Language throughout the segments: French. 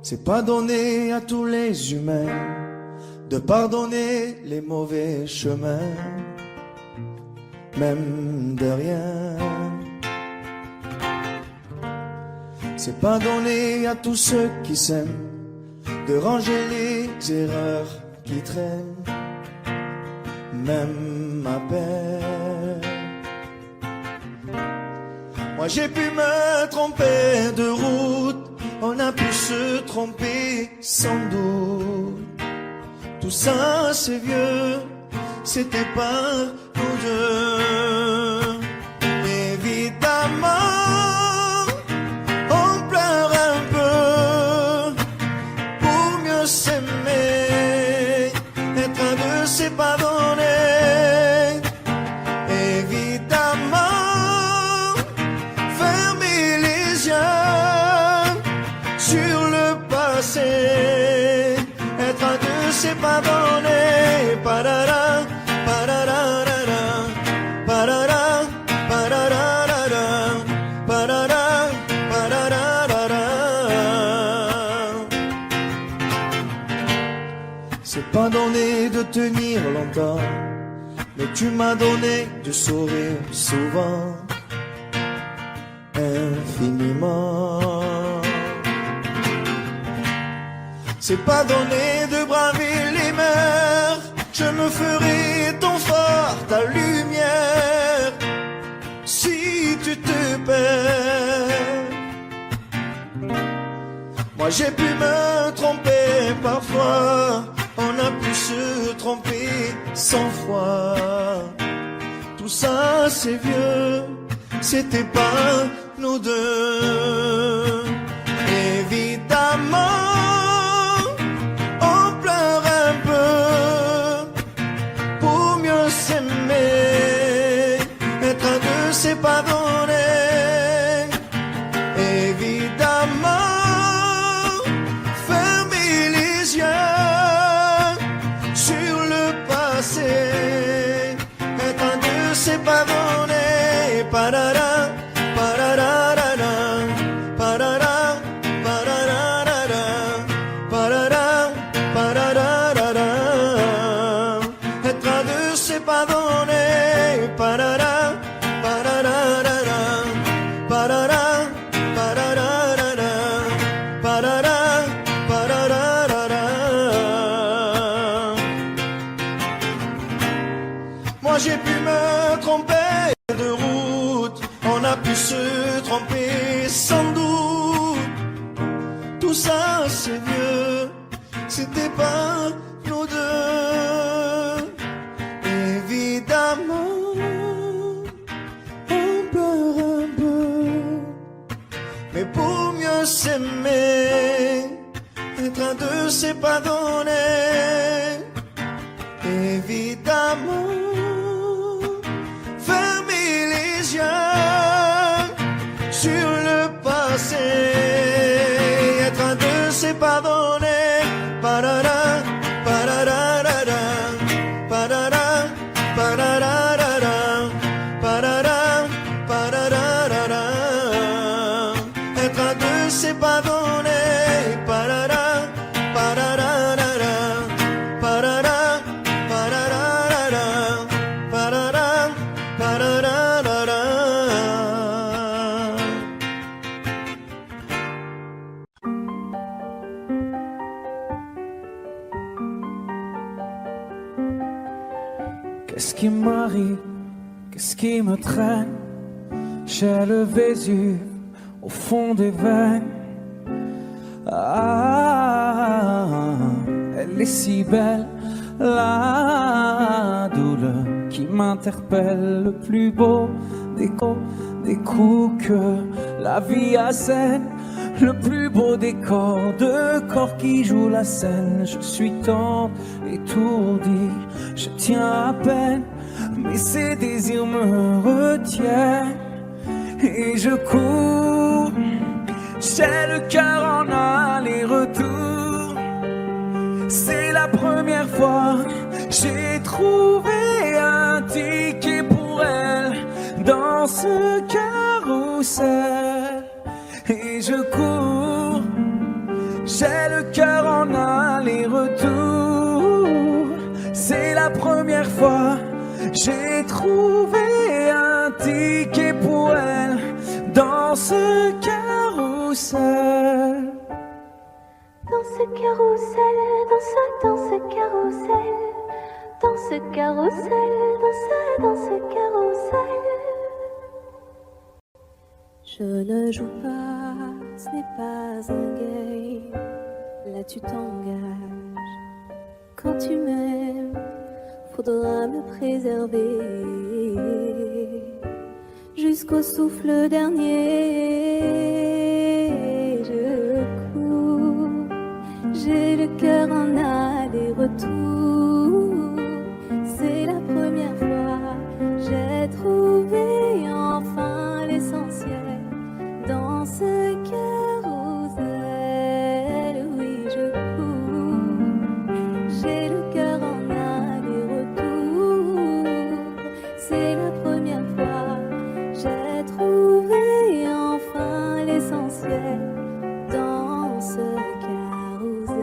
C'est pas donné à tous les humains de pardonner les mauvais chemins, même de rien. C'est pas donné à tous ceux qui s'aiment de ranger les erreurs qui traînent, même à peine. Moi j'ai pu me tromper de route, on a pu se tromper sans doute. Tout ça c'est vieux, c'était pas nous deux. Évidemment, on pleure un peu pour mieux s'aimer. Être un deux, c'est pas donné. Évidemment, fermer les yeux sur le passé. Être un deux, c'est pas donné. Parara, pararara, parara, pararara, parara, pararara. C'est pas donné de tenir longtemps, mais tu m'as donné du sourire souvent, infiniment. C'est pas donné de braver les mers, je me ferai ton phare, ta lumière, si tu te perds. Moi j'ai pu me tromper parfois, on a pu se tromper 100 fois. Tout ça c'est vieux, c'était pas nous deux. Évidemment, on pleure un peu pour mieux s'aimer. Être un deux, c'est pas donné. Évidemment, fermer les yeux sur le passé. Être un deux, c'est pas donné. Parara, pararara, parara, pararara, parara, pararara. Être à deux, c'est pas donné. Parara, pararara, parara, pararara, parara, pararara. Moi j'ai pu me tromper de route, on a pu se tromper sans doute. Tout ça c'est vieux, c'était pas nous deux. Évidemment, on pleure un peu, mais pour mieux s'aimer, être un deux c'est pas donné. Évidemment, fermer les yeux sur le passé. Être un deux, c'est pas donné. Parara, pararara, parara, pararara, parara, pararara. Être un deux, c'est pas donné. Parara, pararara, parara, pararara, parara, pararara. Qu'est-ce qui m'arrive? Qu'est-ce qui me traîne? J'ai le Vésuve au fond des veines. Ah, elle est si belle, la douleur qui m'interpelle. Le plus beau des coups que la vie assène. Le plus beau des corps, de corps qui jouent la scène. Je suis tant étourdi, je tiens à peine, mais ces désirs me retiennent. Et je cours, j'ai le cœur en aller-retour. C'est la première fois j'ai trouvé un ticket pour elle dans ce carrousel. Et je cours, j'ai la première fois. J'ai trouvé un ticket pour elle dans ce carrousel. Dans ce carrousel, dans ce carrousel, dans ce carrousel, dans ce carrousel. Je ne joue pas, ce n'est pas un game. Là tu t'engages. Quand tu m'aimes, faudra me préserver jusqu'au souffle dernier. Je cours, j'ai le cœur en aller-retour. C'est la première fois, j'ai trouvé enfin l'essentiel dans ce carrousel. Oui, je cours, j'ai le cœur en aller-retour. C'est la première fois, j'ai trouvé enfin l'essentiel dans ce carrousel.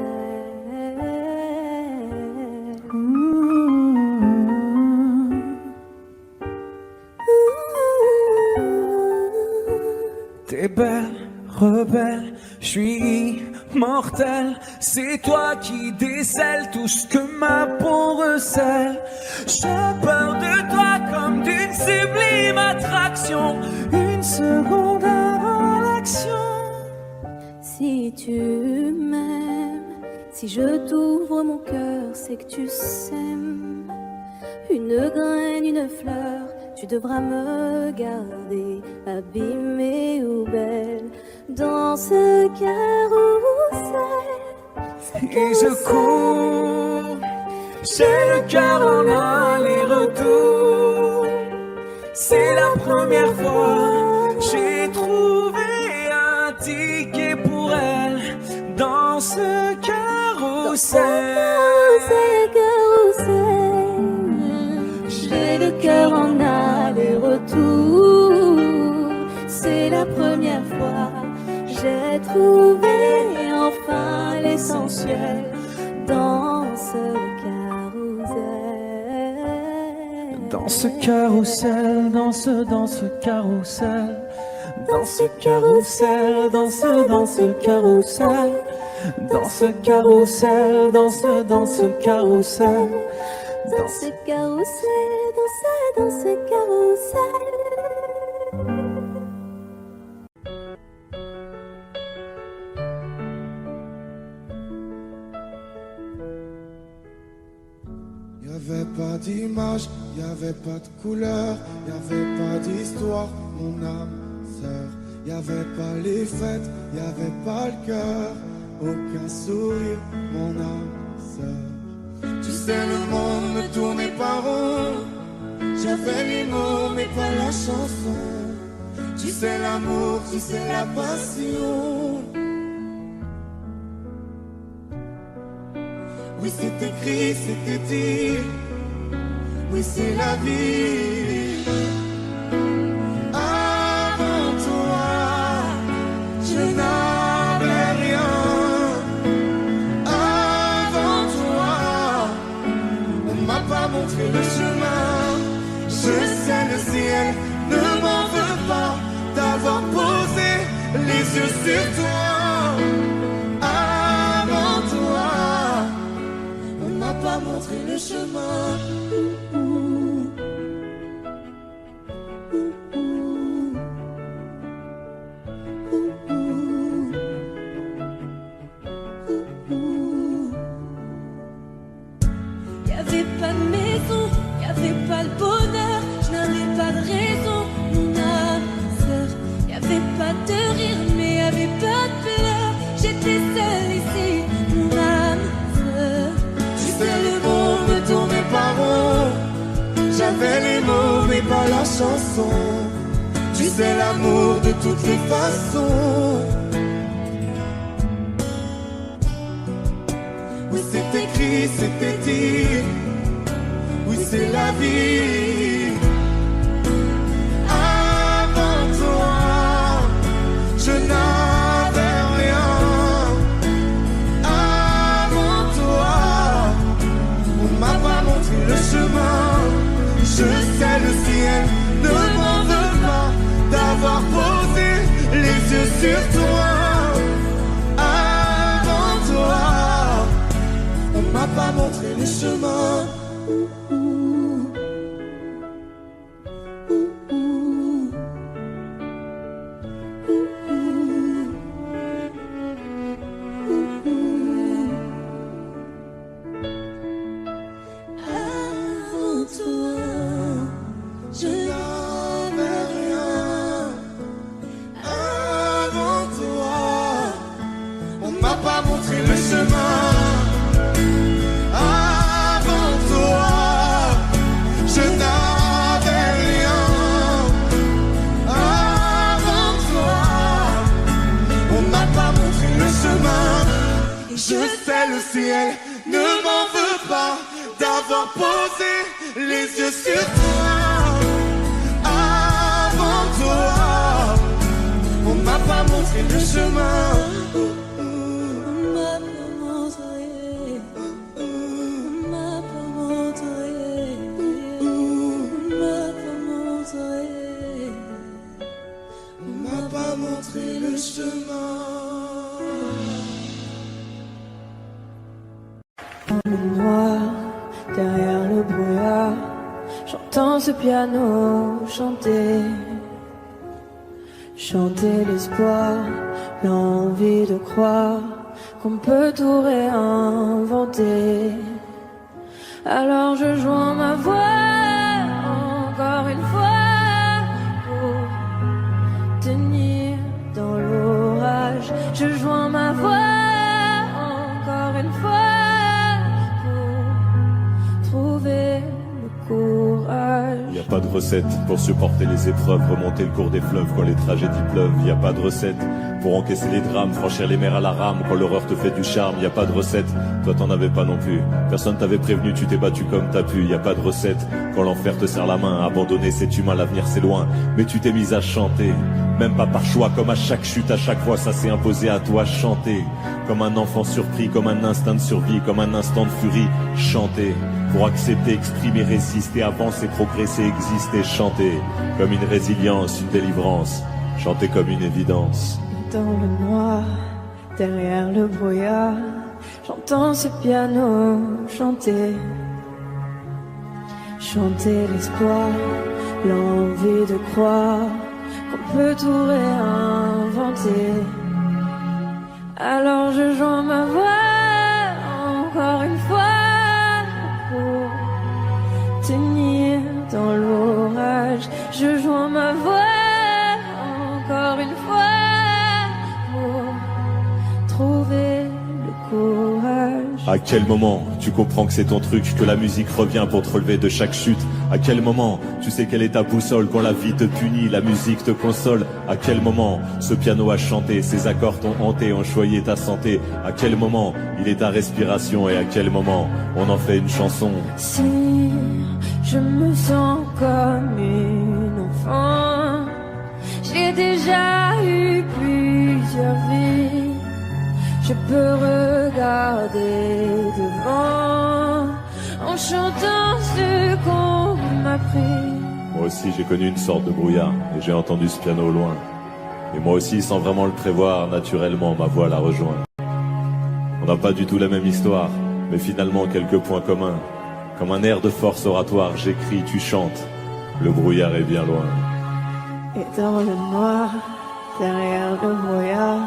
T'es belle, rebelle, je suis immortel. C'est toi qui décèles tout ce que ma peau recèle. J'ai peur de toi comme d'une sublime attraction. Une seconde avant l'action. Si tu m'aimes, si je t'ouvre mon cœur, c'est que tu sèmes une graine, une fleur. Tu devras me garder abîmée ou belle dans ce carrousel. Et je cours, j'ai le cœur en aller-retour. C'est la première fois, j'ai trouvé un ticket pour elle dans ce carrousel. J'ai le cœur en aller-retour. C'est la première fois, j'ai trouvé enfin l'essentiel dans ce carrousel. Dans ce carrousel, dans ce carrousel, dans ce carrousel, dans ce carrousel, dans ce carrousel, dans ce carrousel. Dans ce carrousel, dans ce carrousel. Y'avait pas d'image, y'avait pas de couleur, y'avait pas d'histoire, mon âme sœur. Y'avait pas les fêtes, y'avait pas le cœur, aucun sourire, mon âme sœur. Tu sais, le monde ne tournait pas rond. J'avais les mots, mais pas la chanson. Tu sais, l'amour, tu sais, la passion. Oui, c'est écrit, c'était dit. Oui, c'est la vie. Avant toi, je n'avais rien. Montrer le chemin, je sais le ciel ne m'en veut pas d'avoir posé les yeux sur toi. Avant toi, on m'a pas montré le chemin. Y'avait pas de maison, y'avait pas le bonheur, je n'avais pas de raison, mon âme sœur. Y'avait pas de rire, mais y'avait pas de pleurs. J'étais seule ici, mon âme sœur. Tu sais, le monde ne tournait pas rond. J'avais les mots, mais pas la chanson. Tu sais, l'amour de toutes les façons. Oui, c'est écrit, c'était dit. Oui, c'est la vie. Avant toi, je n'avais rien. Avant toi, on m'a pas montré le sur toi. Avant toi, on m'a pas montré le chemin. Avant toi, je n'avais rien. Avant toi, on m'a pas montré le chemin. Avant toi, je n'avais rien. Avant toi, on m'a pas montré le chemin. Je sais le ciel ne m'en veut pas d'avoir posé les yeux sur toi. Avant toi, on m'a pas montré le chemin. m'a pas montré, m'a pas montré, m'a pas montré, On m'a pas montré le chemin. Le noir, derrière le brouillard, j'entends ce piano chanter. Chanter l'espoir, l'envie de croire qu'on peut tout réinventer. Alors je joins ma voix encore une fois pour tenir dans l'orage. Je joins ma voix encore une fois pour trouver le courage. Y a pas de recette pour supporter les épreuves, remonter le cours des fleuves quand les tragédies pleuvent. Y a pas de recette pour encaisser les drames, franchir les mers à la rame quand l'horreur te fait du charme. Y a pas de recette, toi t'en avais pas non plus. Personne t'avait prévenu, tu t'es battu comme t'as pu. Y a pas de recette quand l'enfer te serre la main. Abandonner c'est humain, l'avenir c'est loin. Mais tu t'es mise à chanter, même pas par choix, comme à chaque chute, à chaque fois ça s'est imposé à toi. Chanter comme un enfant surpris, comme un instinct de survie, comme un instant de furie. Chanter pour accepter, exprimer, résister, avancer, progresser, exister. Chanter comme une résilience, une délivrance. Chanter comme une évidence. Dans le noir, derrière le brouillard, j'entends ce piano chanter. Chanter l'espoir, l'envie de croire qu'on peut tout réinventer. Alors je joins ma voix encore une fois pour tenir dans l'orage. Je joins ma voix encore une fois pour trouver le courage. À quel moment tu comprends que c'est ton truc, que la musique revient pour te relever de chaque chute? À quel moment tu sais quelle est ta boussole quand la vie te punit, la musique te console? À quel moment ce piano a chanté, ses accords t'ont hanté, ont choyé ta santé? À quel moment il est ta respiration et à quel moment on en fait une chanson? Si je me sens comme une enfant, j'ai déjà eu plusieurs vies. Je peux regarder devant en chantant ce qu'on m'a pris. Moi aussi j'ai connu une sorte de brouillard et j'ai entendu ce piano au loin. Et moi aussi, sans vraiment le prévoir, naturellement ma voix la rejoint. On n'a pas du tout la même histoire, mais finalement quelques points communs. Comme un air de force oratoire, j'écris, tu chantes. Le brouillard est bien loin. Et dans le noir, derrière le brouillard,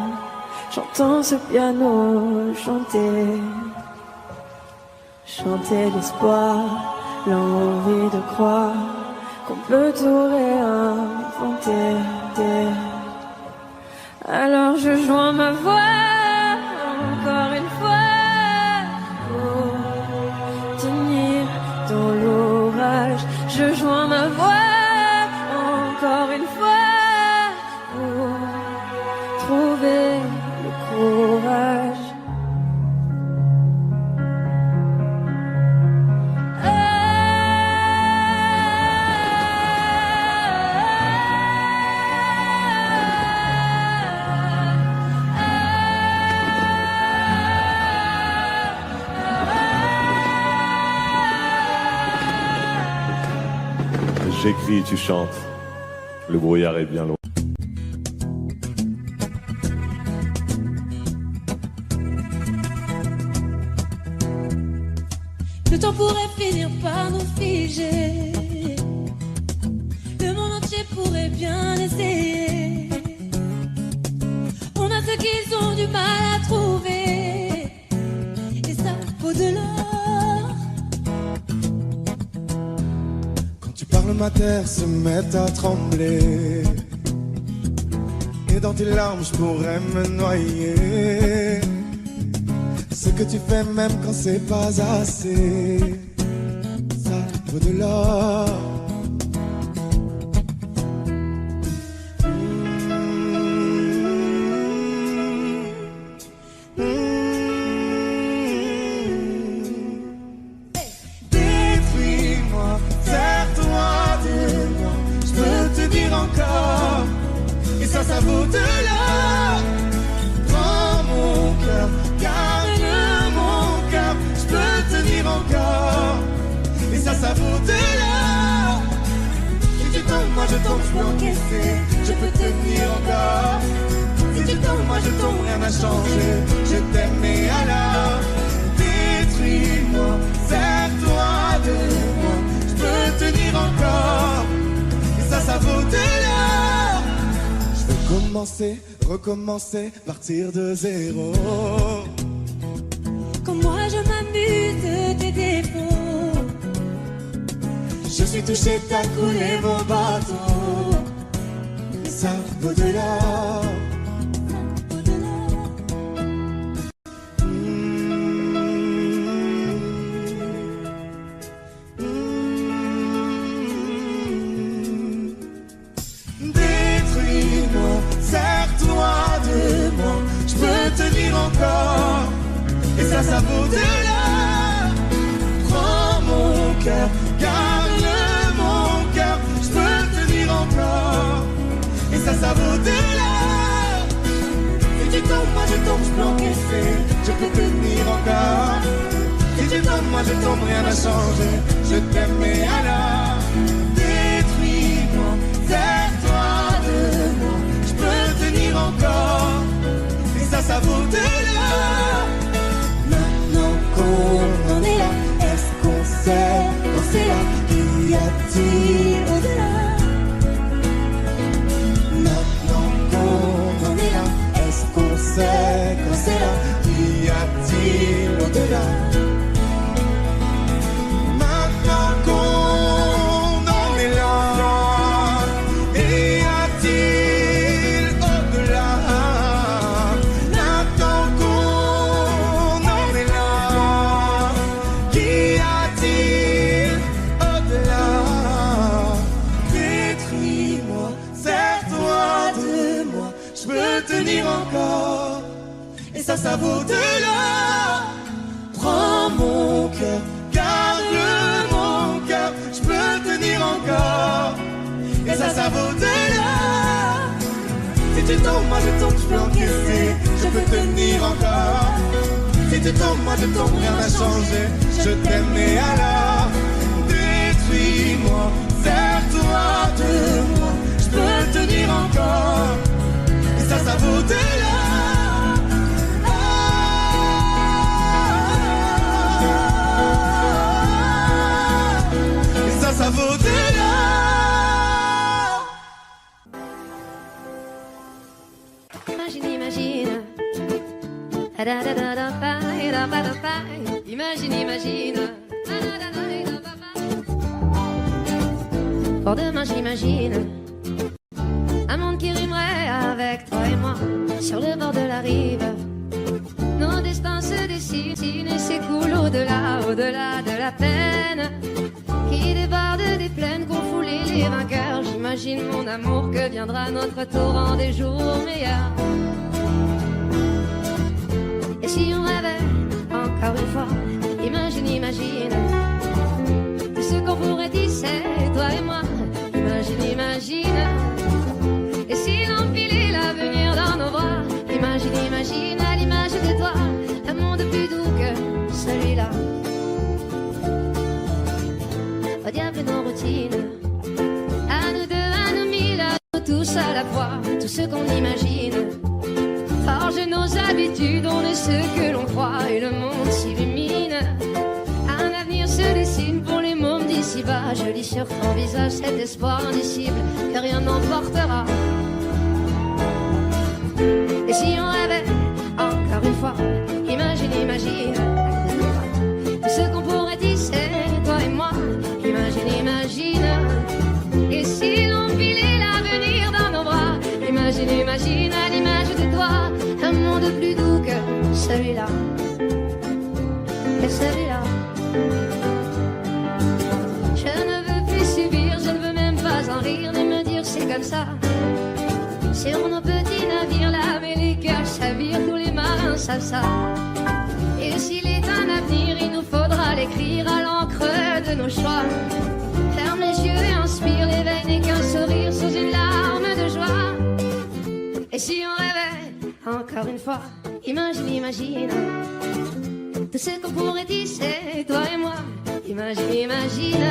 j'entends ce piano chanter. Chanter l'espoir, l'envie de croire qu'on peut tout réinventer. Alors je joins ma voix encore une fois pour tenir dans l'orage. Je joins ma voix encore une fois pour trouver le courage. J'écris, tu chantes. Le brouillard est bien loin. Le temps pourrait finir par nous figer. Le monde entier pourrait bien essayer. On a ce qu'ils ont du mal à trouver. Et ça vaut de l'or. Quand tu parles, ma terre se met à trembler. Et dans tes larmes, je pourrais me noyer. Ce que tu fais même quand c'est pas assez, ça vaut de l'or. Détruis-moi, serre-toi de moi, je peux te dire encore, et ça vaut de l'or. Prends mon cœur, garde mon cœur, je peux tenir encore, et ça vaut de l'or. Si tu tombes, moi je tombe, je peux encaisser, je peux tenir encore. Si tu tombes, moi je tombe, rien n'a changé, je t'aime et alors détruis-moi, serre-toi de moi, je peux tenir encore, et ça vaut de l'or. Je veux commencer, recommencer, partir de zéro. Quand moi je m'amuse de tes défauts, Je suis touché, t'as coulé mon bateau, et ça vaut de l'or. vaut de l'or. Détruis-moi, serre-toi de moi, je peux tenir encore, et ça vaut de l'or. Prends mon cœur, garde mon cœur, je peux tenir encore, et ça vaut de l'or. Si tu tombes, moi je tombe, je peux encaisser, je peux tenir encore. Si tu tombes, moi je tombe, rien n'a changé, je t'aime et alors détruis-moi, serre-toi de moi, je peux tenir encore, et ça vaut de l'or. Maintenant qu'on en est là, est-ce qu'on sait quand c'est là, y a-t-il au-delà? Maintenant qu'on en est là, est-ce qu'on sait quand c'est là, y a-t-il au-delà? Maintenant qu'on en est là, y a-t-il au-delà? Maintenant qu'on en est là, qu'y a-t-il au-delà? Détruis-moi, serre-toi de moi, je peux tenir encore, et ça vaut de l'or. Prends mon cœur, garde mon cœur, je peux tenir encore, et ça vaut de l'or. Si tu tombes, moi je tombe, je peux encaisser, je peux tenir encore. Si tu tombes, moi je tombe, rien n'a changé, je t'aime et alors détruis-moi, serre-toi de moi, je peux tenir encore, et ça vaut de l'or. Ça vaut de l'or. Imagine, imagine. Imagine, imagine. Pour demain, j'imagine un monde qui rimerait avec toi et moi sur le bord de la rive. Nos destins se dessinent et s'écoulent au-delà, au-delà de la peine qui déborde des plaines qu'ont foulé les vainqueurs. J'imagine mon amour que viendra notre tour en des jours meilleurs. Et si on rêvait encore une fois, imagine, imagine tout ce qu'on pourrait tisser, toi et moi. Imagine, imagine. Et si l'empilait l'avenir dans nos bras, imagine, imagine à l'image de toi un monde plus doux que celui-là. Au diable nos routines, à nous deux, à nous mille, à nous tous à la fois, tout ce qu'on imagine. Forge nos habitudes, on est ce que l'on croit et le monde s'illumine. Un avenir si bas, je lis sur ton visage cet espoir indicible que rien n'emportera. Et si on rêvait encore une fois, imagine, imagine tout ce qu'on pourrait tisser, toi et moi. Imagine, imagine. Et si l'on filait l'avenir dans nos bras, imagine, imagine à l'image de toi, un monde plus doux que celui-là. Et celui-là. Je ne veux plus subir, je ne veux même pas en rire, ni me dire c'est comme ça. Sur nos petits navires là, mais les cœurs chavirent, tous les marins savent ça. Et s'il est un avenir, il nous faudra l'écrire à l'encre de nos choix. Ferme les yeux et inspire, l'éveil n'est qu'un sourire sous une larme de joie. Et si on rêvait encore une fois, imagine, imagine tout ce qu'on pourrait tisser, toi et moi. Imagine, imagine.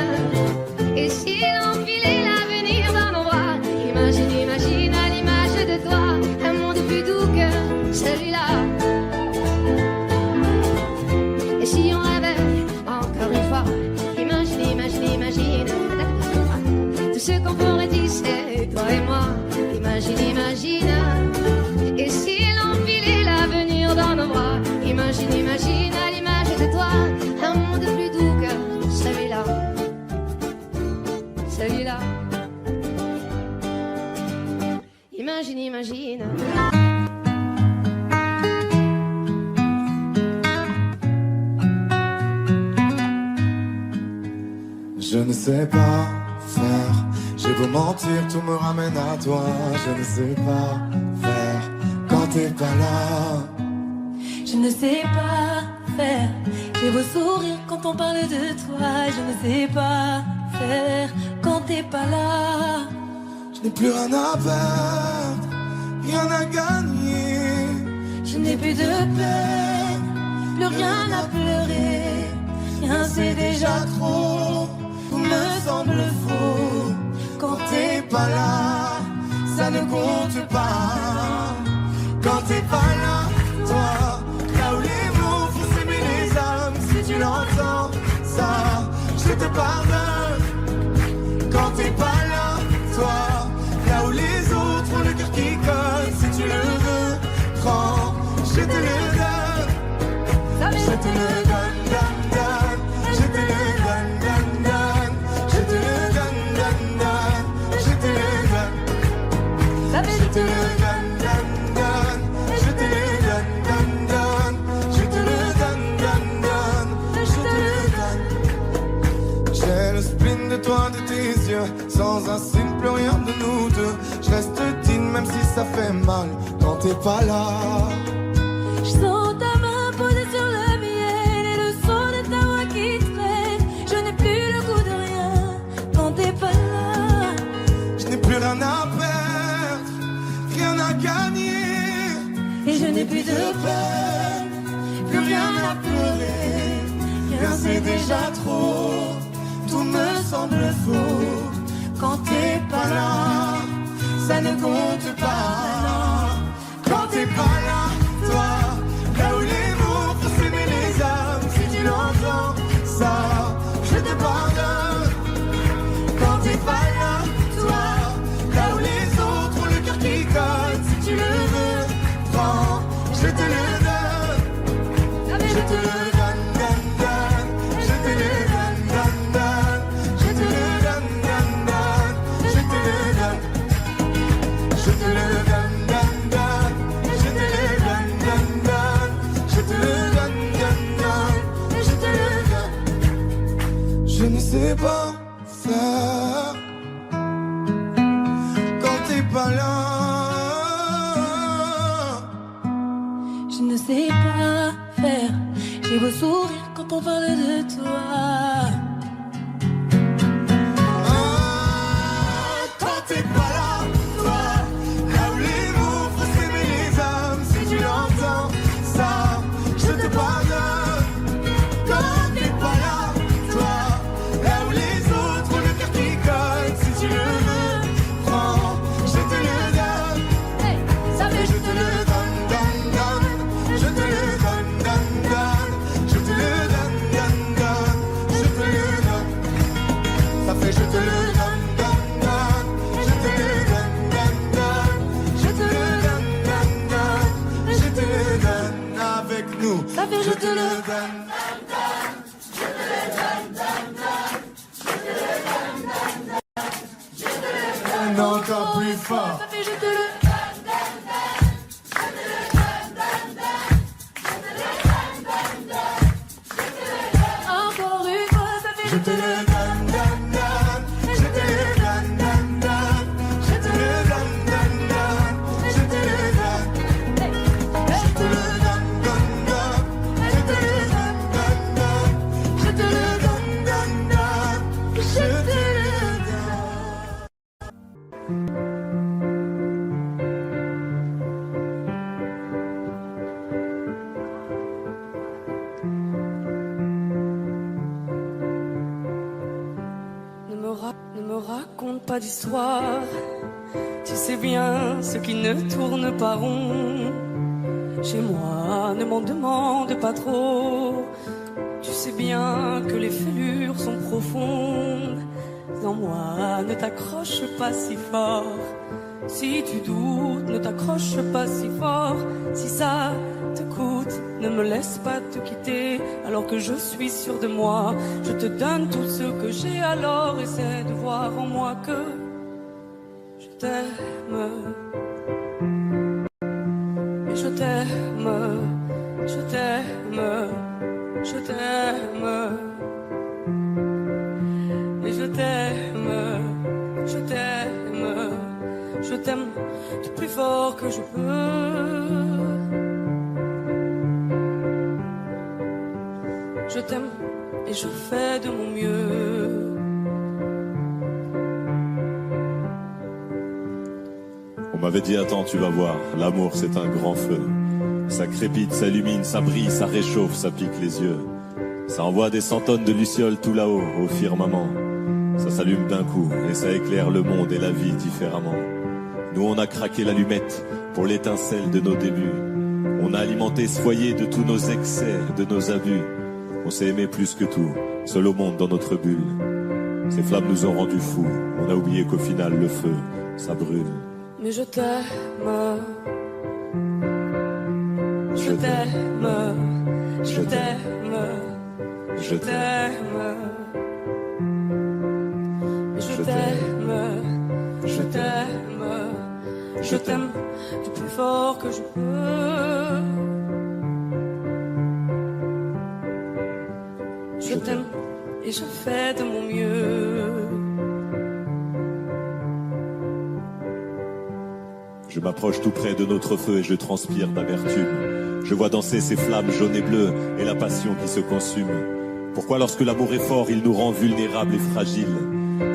Et si l'on filait l'avenir dans nos bras, imagine, imagine à l'image de toi, un monde plus doux que celui-là. Et si on rêvait encore une fois, imagine, imagine, imagine tout ce qu'on pourrait tisser, toi et moi. Imagine, imagine. Et si l'on filait l'avenir dans nos bras, imagine, imagine à l'image de toi, un monde plus doux que celui-là. Celui-là. Imagine, imagine. Je ne sais pas faire, j'ai beau mentir, tout me ramène à toi. Je ne sais pas faire quand t'es pas là. Je ne sais pas faire, j'ai beau sourire quand on parle de toi. Je ne sais pas faire quand t'es pas là. Je n'ai plus rien à perdre, rien à gagner. Je n'ai plus de peine, plus rien à pleurer. Rien c'est déjà trop, tout me semble faux. Quand t'es pas là, ça ne compte pas. Quand t'es pas là, toi, là où les mots font s'aimer les âmes. Si tu l'entends, ça, je te pardonne. Quand t'es pas là, toi, là où les autres ont le cœur qui colle. Si tu le veux, prends, je te le donne. Je te le donne, donne, donne. Je te le donne, donne, donne. Je te le donne, donne, donne. Je te le donne. Je te le donne, donne, donne. Je te le donne, donne, donne. Je te le donne, donne, donne. Je te le donne. J'ai le spleen de toi, de tes yeux. Sans un signe, plus rien de nous deux. Je reste digne même si ça fait mal quand t'es pas là. Je sens ta main posée sur le mien et le son de ta voix qui traîne. Je n'ai plus le goût de rien quand t'es pas là. Je n'ai plus rien à perdre, rien à gagner. Et je n'ai plus de peine, plus rien à pleurer. Rien c'est déjà trop, tout me semble faux. Quand t'es pas là, ça ne compte pas. Quand t'es pas là, toi, là où les mots font s'aimer les âmes. Si tu l'entends, ça, je te pardonne. Quand t'es pas là, toi, là où les autres ont le cœur qui colle. Si tu le veux, prends, je te le donne. Je te le donne, donne, donne. Je te le donne, donne, donne. Je te le donne, donne, donne. Je te le donne. Je te le donne, donne, donne. Je te le donne, donne, donne. Je te le donne, donne, donne. Je te le donne. Je ne sais pas faire quand t'es pas là. Je ne sais pas faire, j'ai beau sourire quand on parle de toi. Quand t'es pas là, toi, là où les mots font s'aimer les âmes. Si tu l'entends, ça, je te pardonne. Quand t'es pas là, toi, là où les autres ont le cœur qui colle. Si tu le veux, prends, je te le donne. Ça Et je te le donne, donne, donne. Je te le donne, donne, donne. Je te le donne, donne, donne. Je te le nous. Ça fait je te le donne. Encore plus fort. Ça fait je te le encore une fois, ça fait Je te le donne, donne, donne. Je te le donne, donne, donne. Je te le donne, donne, donne. Je te le donne. Je te le donne, donne, donne. Je te le donne, donne, donne. Je te le donne, donne, donne. Je te le donne. Ne me raconte pas d'histoire. Tu sais bien ce qui ne tourne pas rond. Chez moi, ne m'en demande pas trop. Tu sais bien que les fêlures sont profondes. En moi, ne t'accroche pas si fort. Si tu doutes, ne t'accroche pas si fort. Si ça te coûte, ne me laisse pas te quitter. Alors que je suis sûr de moi, je te donne tout ce que j'ai. Alors essaie de voir en moi que je t'aime. Mais je t'aime, je t'aime, je t'aime. Et je t'aime, je t'aime, je t'aime du plus fort que je peux. Je t'aime et je fais de mon mieux. On m'avait dit attends tu vas voir, l'amour c'est un grand feu. Ça crépite, ça illumine, ça brille, ça réchauffe, ça pique les yeux. Ça envoie des cent tonnes de lucioles tout là-haut, au firmament. Ça s'allume d'un coup et ça éclaire le monde et la vie différemment. Nous on a craqué l'allumette pour l'étincelle de nos débuts. On a alimenté ce foyer de tous nos excès, de nos abus. On s'est aimé plus que tout, seul au monde dans notre bulle. Ces flammes nous ont rendus fous, on a oublié qu'au final le feu, ça brûle. Mais je t'aime, je t'aime, je t'aime, je t'aime. Je t'aime, je t'aime, je t'aime du plus fort que je peux. Je t'aime et je fais de mon mieux. Je m'approche tout près de notre feu et je transpire d'amertume. Je vois danser ces flammes jaunes et bleues et la passion qui se consume. Pourquoi lorsque l'amour est fort, il nous rend vulnérables et fragiles?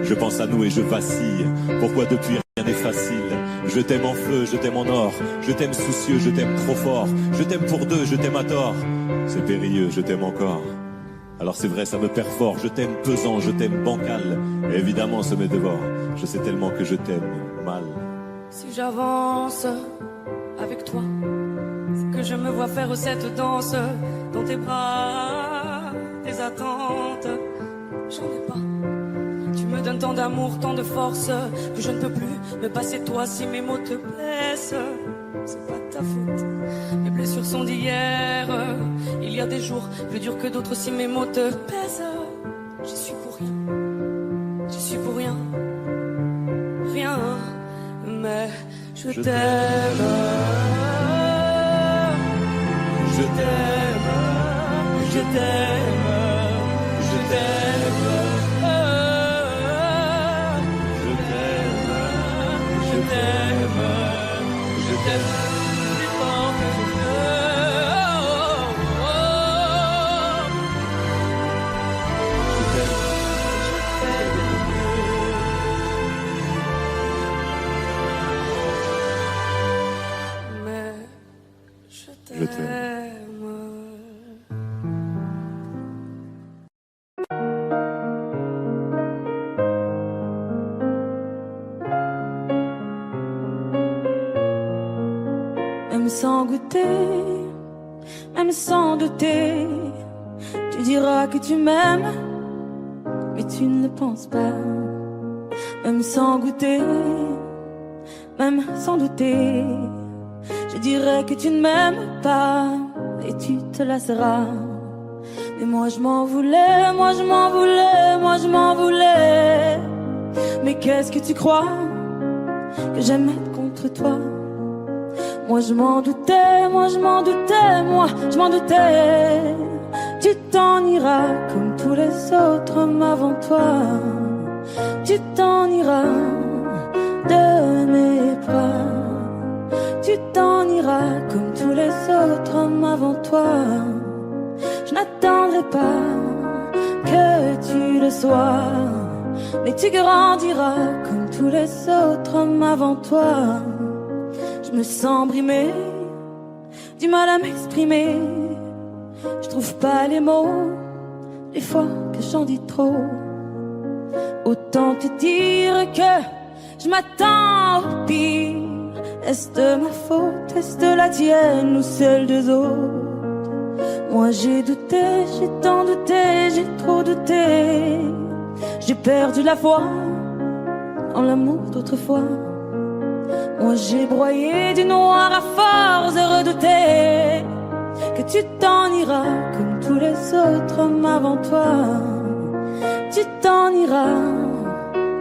Je pense à nous et je vacille. Pourquoi depuis rien n'est facile? Je t'aime en feu, je t'aime en or. Je t'aime soucieux, je t'aime trop fort. Je t'aime pour deux, je t'aime à tort. C'est périlleux, je t'aime encore. Alors c'est vrai, ça me perd fort. Je t'aime pesant, je t'aime bancal. Et évidemment, ça me dévore. Je sais tellement que je t'aime mal. Si j'avance avec toi, c'est que je me vois faire cette danse dans tes bras, tes attentes. J'en ai pas. Tu me donnes tant d'amour, tant de force que je ne peux plus me passer de toi si mes mots te blessent. C'est pas ta faute. Mes blessures sont d'hier. Il y a des jours plus durs que d'autres si mes mots te pèsent. J'y suis pour rien. J'y suis pour rien. Rien. Mais je t'aime. Je t'aime. Je t'aime. Je t'aime. Je t'aime, je t'aime plus fort que je peux. Je t'aime, je fais de mon mieux. Mais je t'aime. Même sans goûter, même sans douter, tu diras que tu m'aimes, mais tu ne le penses pas. Même sans goûter, même sans douter, je dirais que tu ne m'aimes pas. et tu te lasseras. Mais moi je m'en voulais, moi je m'en voulais, moi je m'en voulais. Mais qu'est-ce que tu crois que j'aime être contre toi? Moi je m'en doutais, moi je m'en doutais, moi je m'en doutais. Tu t'en iras comme tous les autres hommes avant toi. Tu t'en iras de mes bras. Tu t'en iras comme tous les autres hommes avant toi. Je n'attendrai pas que tu le sois, mais tu grandiras comme tous les autres hommes avant toi. Je me sens brimée, du mal à m'exprimer. Je trouve pas les mots, des fois que j'en dis trop. Autant te dire que je m'attends au pire. Est-ce de ma faute, est-ce de la tienne ou celle des autres? Moi j'ai douté, j'ai tant douté, j'ai trop douté. J'ai perdu la foi en l'amour d'autrefois. Moi j'ai broyé du noir à force de redouter que tu t'en iras comme tous les autres hommes avant toi. Tu t'en iras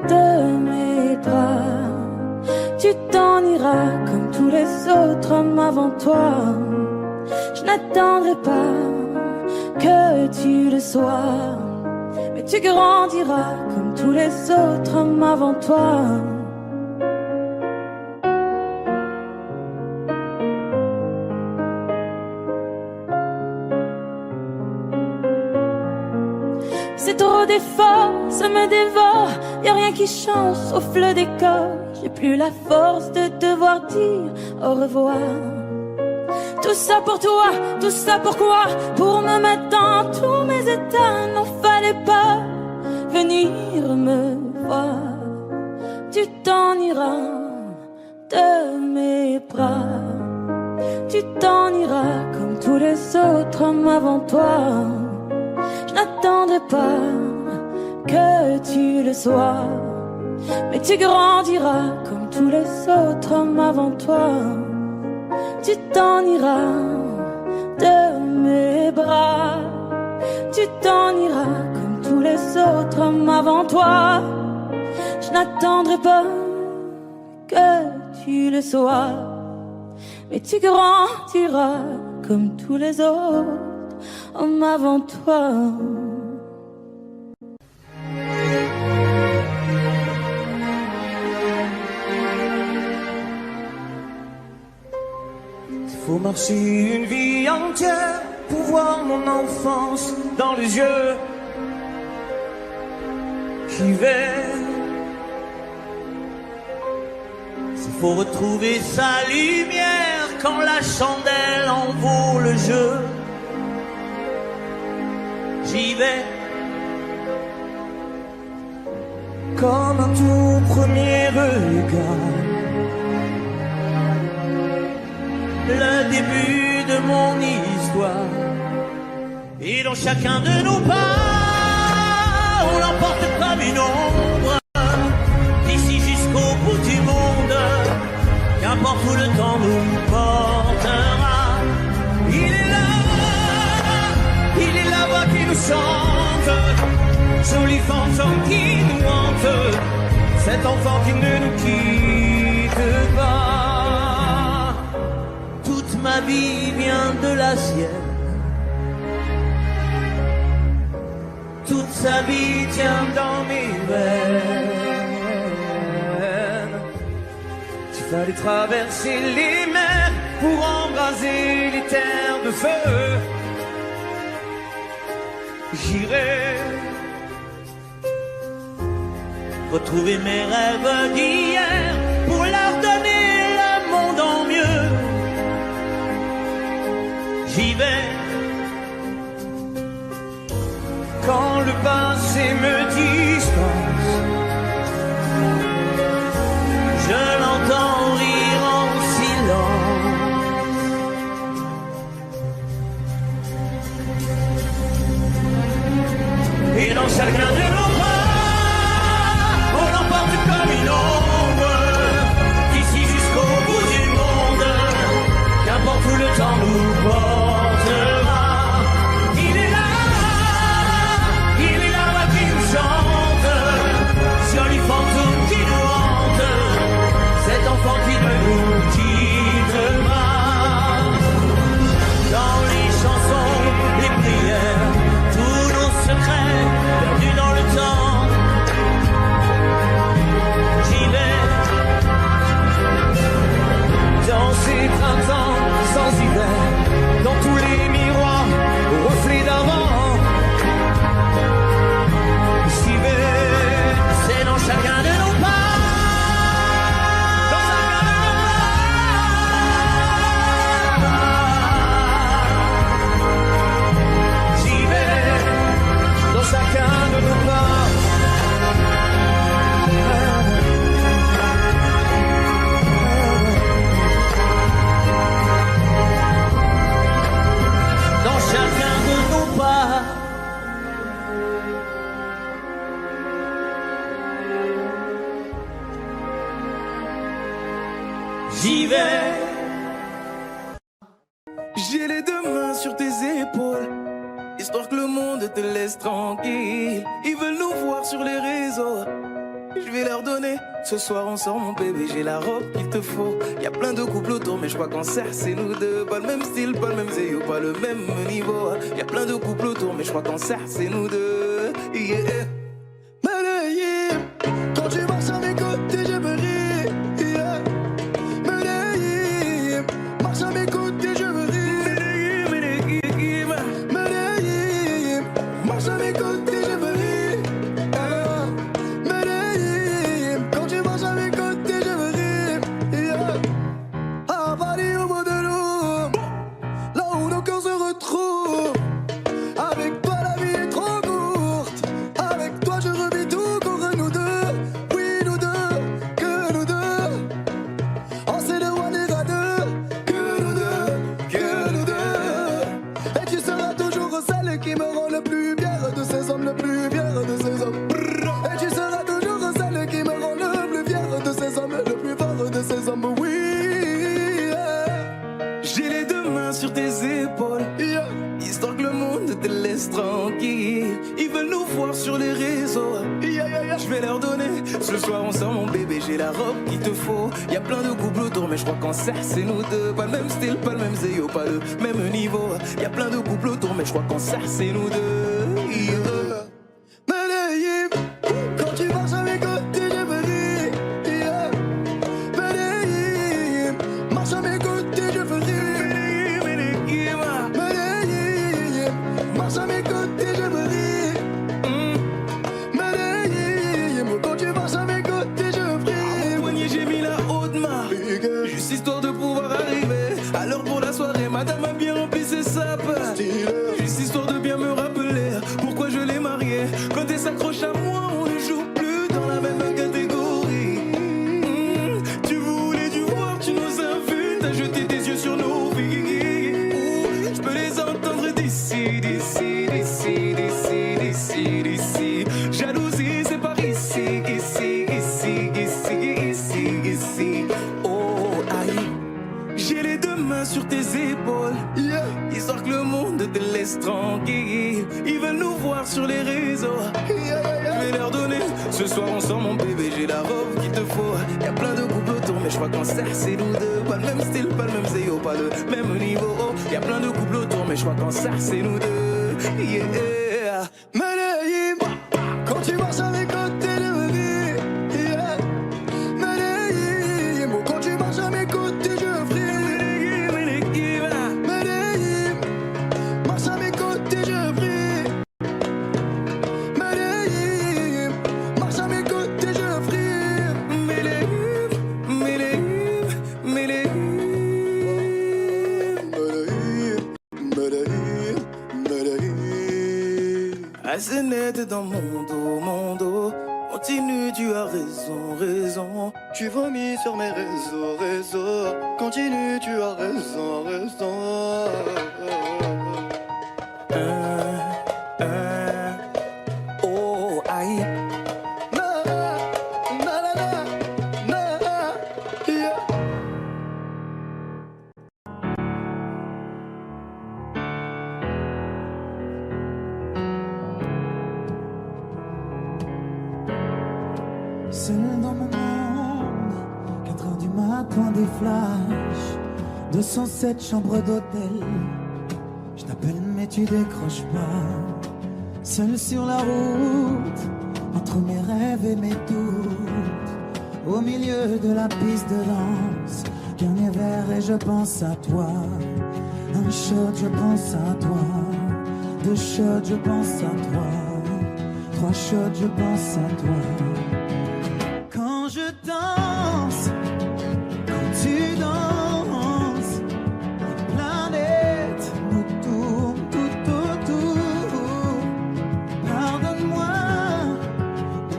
de mes bras. Tu t'en iras comme tous les autres hommes avant toi. Je n'attendrai pas que tu le sois, mais tu grandiras comme tous les autres hommes avant toi. C'est trop d'efforts, ça me dévore. Y'a rien qui change sauf le décor. J'ai plus la force de devoir dire au revoir. Tout ça pour toi, tout ça pourquoi? Pour me mettre dans tous mes états. N'en fallait pas venir me voir. Tu t'en iras de mes bras. Tu t'en iras comme tous les autres hommes avant toi. Je n'attendrai pas que tu le sois, mais tu grandiras comme tous les autres hommes avant toi. Tu t'en iras de mes bras. Tu t'en iras comme tous les autres hommes avant toi. Je n'attendrai pas que tu le sois, mais tu grandiras comme tous les autres hommes avant toi. Faut marcher une vie entière pour voir mon enfance dans les yeux qui veillent. Il faut retrouver sa lumière quand la chandelle en vaut le jeu. J'y vais comme un tout premier regard, le début de mon histoire. Et dans chacun de nos pas, on l'emporte comme une ombre, d'ici jusqu'au bout du monde, qu'importe où le temps nous portera. Il est la voix qui nous chante, jolie fantôme qui nous hante, cet enfant qui ne nous quitte pas. Toute ma vie vient de la sienne, toute sa vie tient dans mes veines. Il fallait traverser les mers pour embraser les terres de feu. J'irai retrouver mes rêves d'hier pour leur donner le monde en mieux. J'y vais quand le passé me dispense. Je l'entends rire en silence. Et dans chacun de nos bras, on l'emporte comme une ombre, d'ici jusqu'au bout du monde, qu'importe où le temps nous porte. J'ai les deux mains sur tes épaules, histoire que le monde te laisse tranquille. Ils veulent nous voir sur les réseaux, je vais leur donner. Ce soir on sort mon bébé, j'ai la robe qu'il te faut. Y a plein de couples autour mais je crois qu'en cercle c'est nous deux. Pas le même style, pas le même zéyo, pas le même niveau. Y a plein de couples autour mais je crois qu'en cercle c'est nous deux. Yeah. Medellín, quand tu marches à mes côtés, je me ris. Yeah. Medellín, marche à mes côtés, je me ris. Medellín, marche à mes côtés, je me ris. Yeah. Medellín, quand tu marches à mes côtés, je me ris. Yeah. À Paris, au bout de l'eau, là où nos cœurs se retrouvent. Avec toi, la vie est trop courte. Avec toi, je revis tout contre nous deux. Oui, nous deux, que nous deux. On sait de one et à deux. Que nous deux, que nous deux. Et tu seras toujours celle qui me rend le plus fier de ces hommes, le plus fier de ces hommes. Et tu seras toujours celle qui me rend le plus fier de ces hommes, le plus fort de ces hommes. Oui, yeah. J'ai les deux mains sur tes épaules, Yeah. histoire que le monde te laisse tranquille. Ils veulent nous voir sur les réseaux, Yeah, yeah, yeah. je vais leur donner. Ce soir on sort mon bébé, j'ai la robe qu'il te faut. Y a plein de couples autour mais je crois qu'en cercle c'est nous deux. Pas le même style, pas le même zéyo, pas le même niveau. Y a plein de couples autour mais je crois qu'en cercle c'est nous deux. Yeah. Medellín, quand tu marches à mes côtés, je me ris. Yeah. Medellín, marche à mes côtés, je me ris. Medellín, marche à mes côtés, je me ris. Medellín, quand tu marches à mes côtés, je me ris. Au poignet j'ai mis la haute main, juste histoire de pouvoir arriver à l'heure pour la soirée. Madame a bien rempli ses sapes, juste histoire de bien me rappeler pourquoi je l'ai mariée. Quand elle s'accroche à moi, on ne joue plus dans la même catégorie. Tu voulais du voir, tu nous as vus, t'as jeté tes yeux sur nos vies. Je peux les entendre d'ici, d'ici, d'ici, d'ici, d'ici, d'ici. Jalousie, c'est par ici, ici, ici, ici, ici, ici. Oh, aïe. J'ai les deux mains sur tes épaules, Yeah. histoire que le monde te laisse tranquille. Ils veulent nous voir sur les réseaux, Yeah, yeah, yeah. je vais leur donner. Ce soir on sort mon bébé, j'ai la robe qu'il te faut. Y a plein de couples autour mais je crois qu'en cercle c'est nous deux. Pas le même style, pas le même zéyo, pas le même niveau. Y a plein de couples autour mais je crois qu'en cercle c'est nous deux. Yeah. Medellín, quand tu marches à mes côtés, je me ris. Yeah. Medellín, quand tu marches à mes côtés, je fris. Medellín, marche à mes côtés, je prie. Medellín, marche à mes côtés, je prie. Medellín, Medellín, Medellín. Medellín, Medellín. Assez net dans mon dos. Continue, tu as raison, raison. Tu vomis sur mes réseaux. Continue, tu as raison, raison. Oh, aïe. Na, na, na, na, na, yeah. Seul dans mon monde, 4 heures du matin, des flashs, 207 chambres d'hôtel. Je t'appelle mais tu décroches pas. Seul sur la route, entre mes rêves et mes doutes, au milieu de la piste de danse, dernier verre et je pense à toi. Un shot, je pense à toi. 2 shots, je pense à toi. 3 shots, je pense à toi. Quand je danse, quand tu danses, les planètes nous tournent tout autour. Pardonne-moi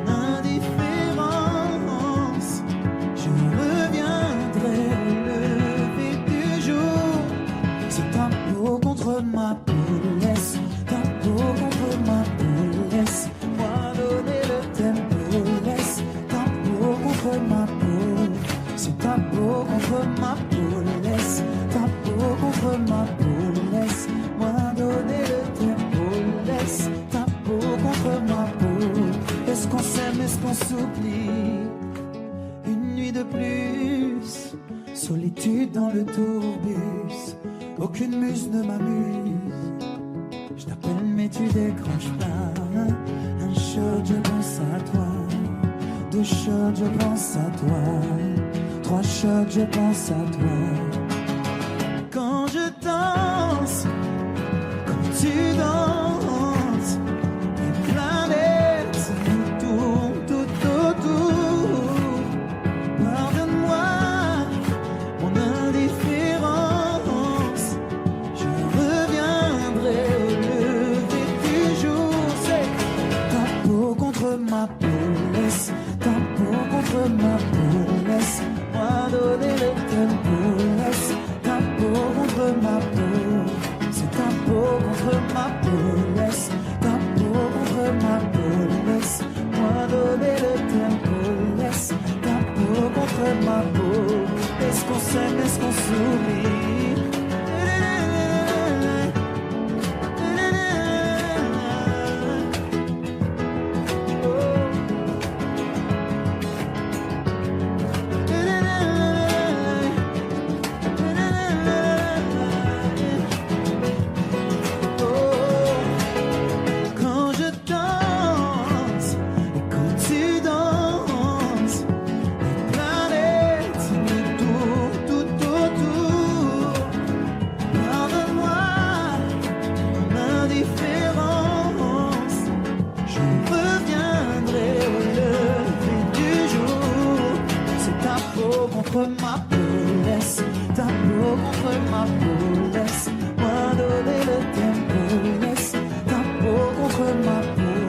mon indifférence, je reviendrai au lever du jour. C'est ta peau contre ma peau, laisse ta peau contre ma peau, laisse-moi donner le tempo, laisse ta peau contre ma peau, c'est ta peau contre ma peau, laisse ta peau contre ma peau. qu'on s'oublie? Une nuit de plus, solitude dans le tourbus, aucune muse ne m'amuse. Je t'appelle mais tu décroches pas. Un shot, je pense à toi. 2 shots, je pense à toi. 3 shots, je pense à toi. Quand je danse, quand tu danses, les planètes nous tournent tout autour. Pardonne-moi mon indifférence, je reviendrai au lever du jour. C'est ta peau contre ma peau, laisse ta peau contre ma peau, laisse-moi donner le tempo, laisse ta peau contre ma peau, c'est ta peau contre ma peau, laisse ta peau contre ma peau, laisse-moi donner le tempo, laisse ta peau contre ma peau. Est-ce qu'on s'aime, est-ce qu'on s'oublie? Quand je danse et quand tu danses, les planètes nous tournent tout autour. Pardonne-moi mon indifférence, je reviendrai au lever du jour. C'est ta peau contre ma peau, laisse ta peau contre ma peau, laisse-moi donner le tempo, laisse ta peau contre ma peau,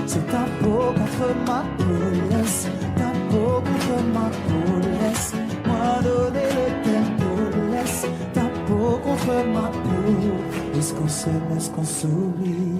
c'est ta peau contre ma peau, laisse ta peau contre ma peau, laisse-moi donner le tempo, laisse ta peau contre ma peau. Est-ce qu'on s'aime, est-ce qu'on s'oublie?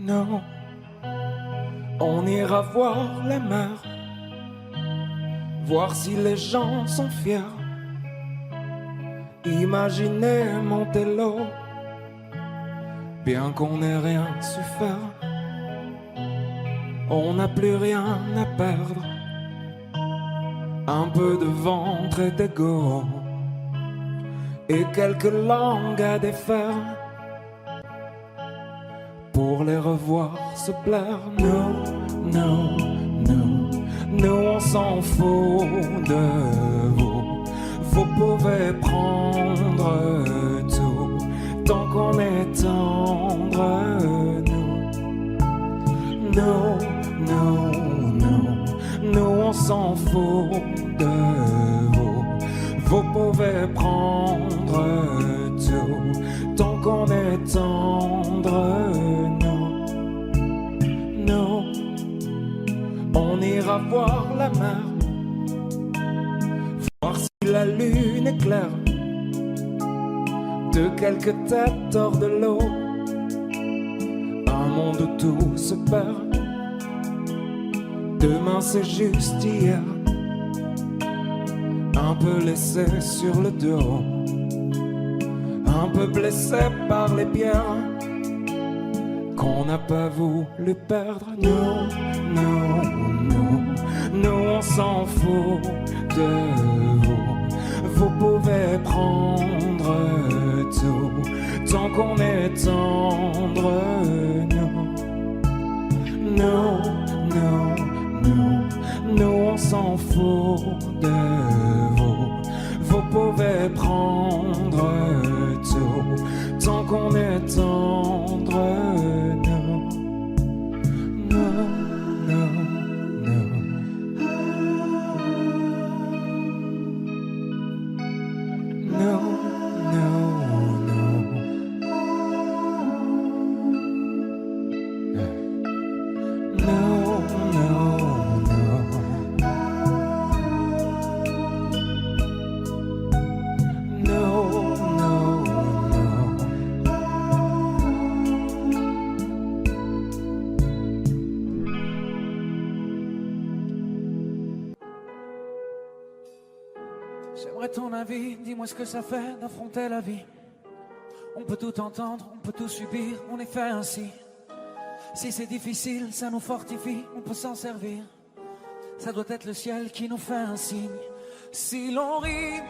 Non, on ira voir la mer, voir si les gens sont fiers. Imaginez Montello, bien qu'on n'ait rien su faire. On n'a plus rien à perdre. Un peu de ventre et d'ego et quelques langues à défaire pour les revoir se plaire. Nous on s'en fout de vous. Vous pouvez prendre tout tant qu'on est tendre. Nous on s'en fout de vous. Vous pouvez prendre tout tant qu'on est tendre. Nous on ira voir la mer, voir si la lune est claire, de quelques têtes hors de l'eau, un monde où tout se perd. Demain c'est juste hier, un peu laissé sur le dos, un peu blessé par les pierres qu'on n'a pas voulu perdre. Nous on s'en fout de vous. Vous pouvez prendre tout tant qu'on est tendre. Nous on s'en fout de vous. Vous pouvez prendre tout tant qu'on est tendre. J'aimerais ton avis, dis-moi ce que ça fait d'affronter la vie. On peut tout entendre, on peut tout subir, on est fait ainsi. Si c'est difficile, ça nous fortifie, on peut s'en servir. Ça doit être le ciel qui nous fait un signe. Si l'on rit,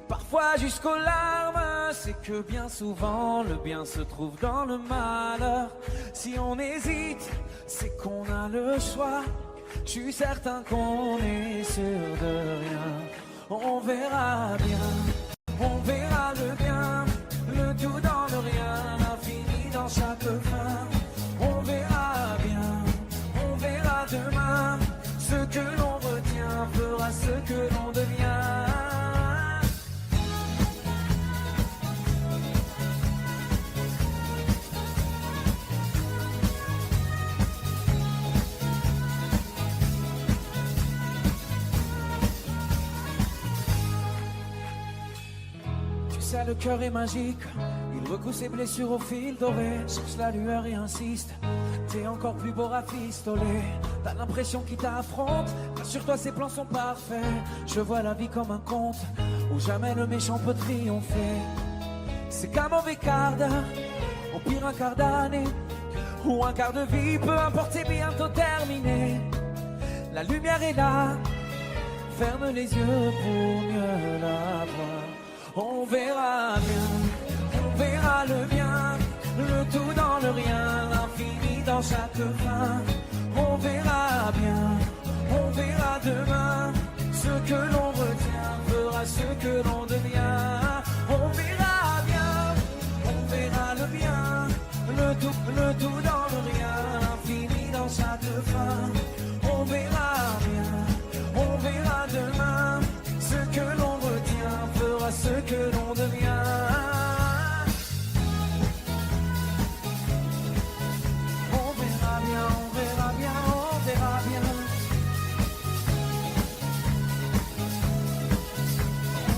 parfois jusqu'aux larmes, c'est que bien souvent le bien se trouve dans le malheur. Si on hésite, c'est qu'on a le choix. Je suis certain qu'on est sûr de rien. On verra bien, on verra le bien, le tout dans le rien, l'infini dans chaque fin. On verra bien, on verra demain, ce que l'on retient fera ce que l'on devient. Le cœur est magique, il recoue ses blessures au fil doré, cherche la lueur et insiste. T'es encore plus beau rafistolé, t'as l'impression qu'il t'affronte. Rassure-toi, ses plans sont parfaits. Je vois la vie comme un conte où jamais le méchant peut triompher. C'est qu'un mauvais quart d'heure, au pire un quart d'année, ou un quart de vie, peu importe, c'est bientôt terminé. La lumière est là, ferme les yeux pour mieux la voir. On verra bien, on verra le bien, le tout dans le rien, l'infini dans chaque fin. On verra bien, on verra demain, ce que l'on retient fera ce que l'on devient. On verra bien, on verra le bien, le tout dans le rien, l'infini dans chaque fin. On verra bien, on verra demain, ce que l'on retient fera ce que l'on devient. On verra bien, on verra bien, on verra bien.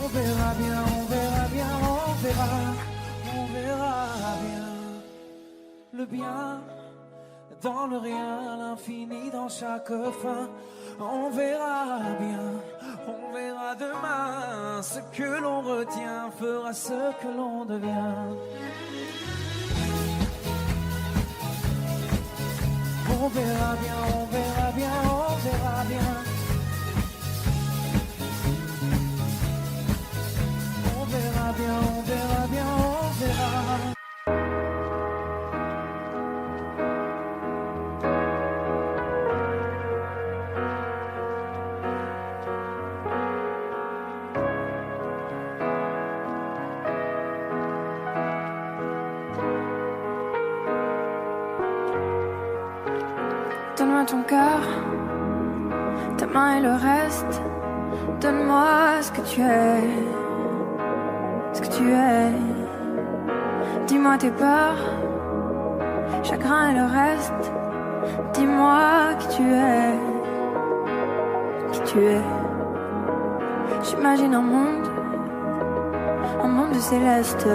On verra bien, on verra bien, on verra bien. Le bien dans le rien, l'infini dans chaque fin. On verra bien, on verra demain, ce que l'on retient fera ce que l'on devient. On verra bien, on verra bien, on verra bien. On verra bien, on verra bien, on verra. Donne-moi ton cœur, ta main et le reste. Donne-moi ce que tu es, ce que tu es. Dis-moi tes peurs, chagrin et le reste. Dis-moi qui tu es, qui tu es. J'imagine un monde céleste,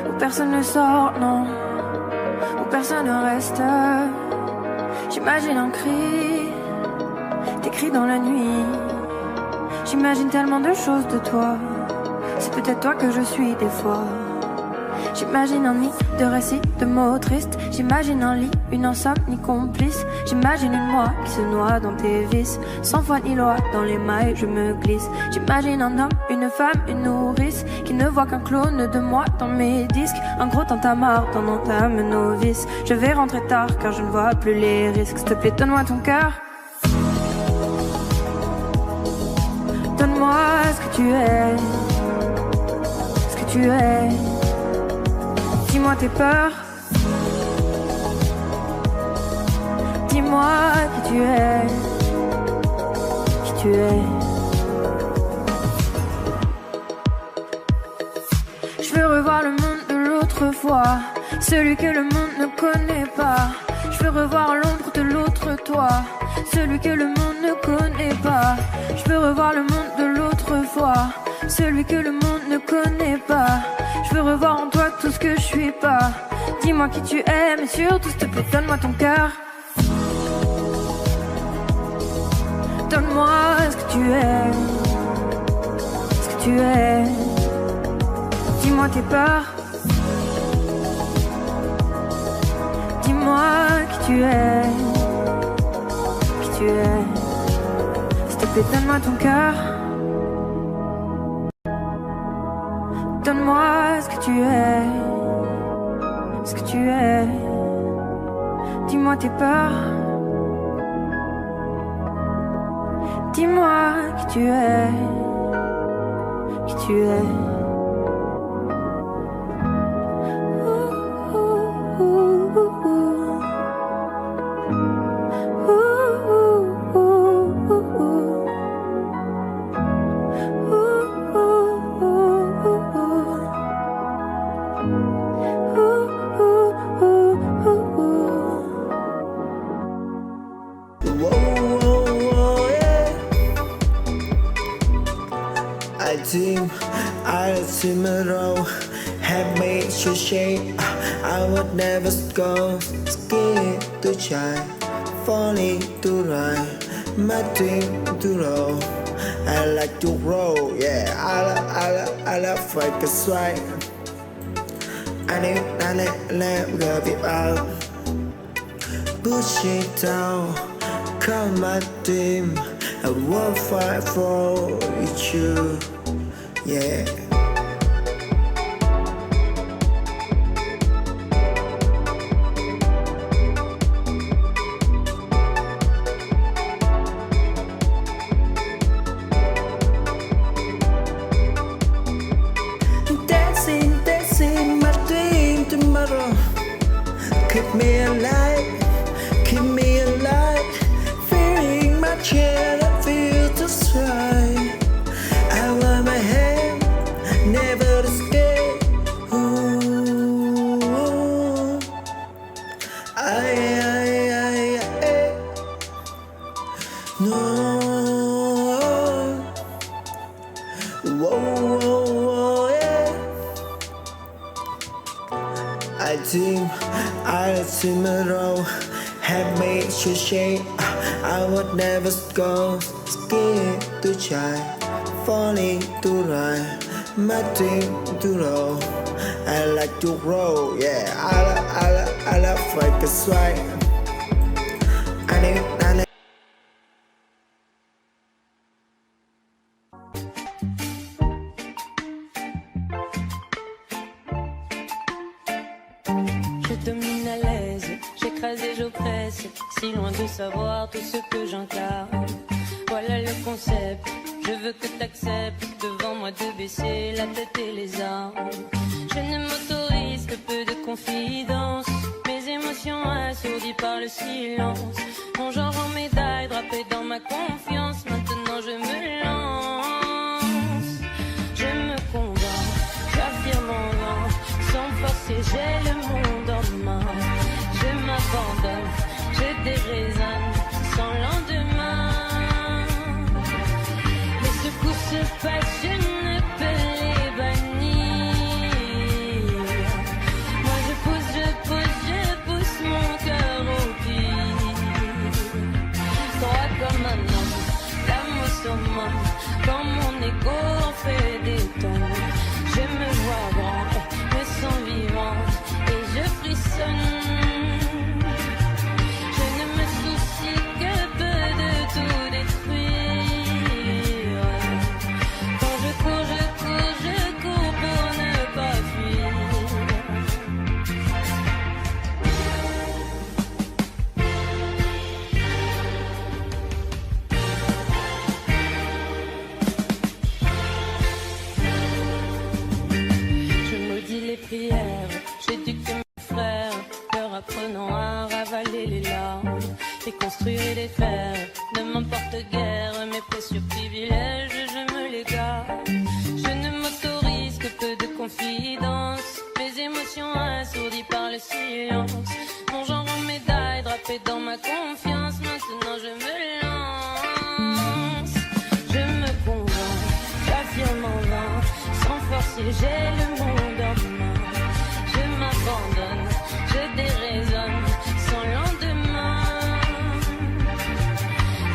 où personne ne sort, non, où personne ne reste. J'imagine un cri, des cris dans la nuit. J'imagine tellement de choses de toi. C'est peut-être toi que je suis des fois. J'imagine un nid de récits, de mots tristes. J'imagine un lit, une insomnie complice. J'imagine une moi qui se noie dans tes vices. Sans foi ni loi, dans les mailles je me glisse. J'imagine un homme, une femme, une nourrice qui ne voit qu'un clone de moi dans mes disques. Un gros tintamarre dans entame novice. Je vais rentrer tard car je ne vois plus les risques. S'il te plaît, donne-moi ton cœur. Donne-moi ce que tu es, ce que tu es. Dis-moi tes peurs. Dis-moi qui tu es, qui tu es. Je veux revoir le monde de l'autre fois, celui que le monde ne connaît pas. Je veux revoir l'ombre de l'autre toi, celui que le monde ne connaît pas. Je veux revoir le monde de l'autre fois, celui que le monde ne connaît pas. Je veux revoir en toi tout ce que je suis pas. Dis-moi qui tu es, mais surtout s'il te plaît, donne-moi ton cœur. Donne-moi ce que tu es, ce que tu es. Dis-moi tes peurs. Dis-moi qui tu es, qui tu es. S'il te plaît, donne-moi ton cœur. Donne-moi ce que tu es, ce que tu es. Dis-moi tes peurs. Dis-moi qui tu es, qui tu es. Tomorrow have made you shake. I would never go scared to try, falling to ride, my dream to roll. I like to roll, yeah. I love like a swag. I let go it out, push it down, come my dream. I won't fight for you, yeah. Dancing, my dream tomorrow. Keep me alive, keep me alive. Feeling my chair, I feel just right. I want my hand, never escape. Ooh, I, no. Whoa, yeah. I tomorrow have made you shake. I would never go scared to try, falling to ride, my dream to roll. I like to roll, yeah. I love like a swag. Je domine à l'aise, j'écrase et j'oppresse, si loin de savoir tout ce que j'incarne. Voilà le concept, je veux que t'acceptes devant moi de baisser la tête et les armes. Je ne m'autorise que peu de confidence, mes émotions assourdies par le silence. Mon genre en médaille drapé dans ma confiance, maintenant je me lance. Je me convainc, j'affirme en vain, sans forcer j'ai le monde en main. Je m'abandonne, je déraisonne, sans lendemain. Les secousses passent, je ne peux les bannir. Moi je pousse mon cœur au pire. Droit comme un homme, l'âme au summum, quand mon ego en fait des tonnes. Je me vois grand, me sens vivant et je frissonne. Je ne me soucie que peu de tout détruire. Quand je cours pour ne pas fuir. Je maudis les prières, j'éduque mes frères, leur apprenant à ravaler les larmes, et construire et les faire, ne m'importe guère, mes précieux privilèges, je me les garde. Je ne m'autorise que peu de confidence, mes émotions assourdies par le silence. Mon genre en médaille drapé dans ma confiance, maintenant je me lance. Je me convainc, j'affirme en vain, sans forcer j'ai le monde en main. Je m'abandonne, je déraisonne, sans lendemain.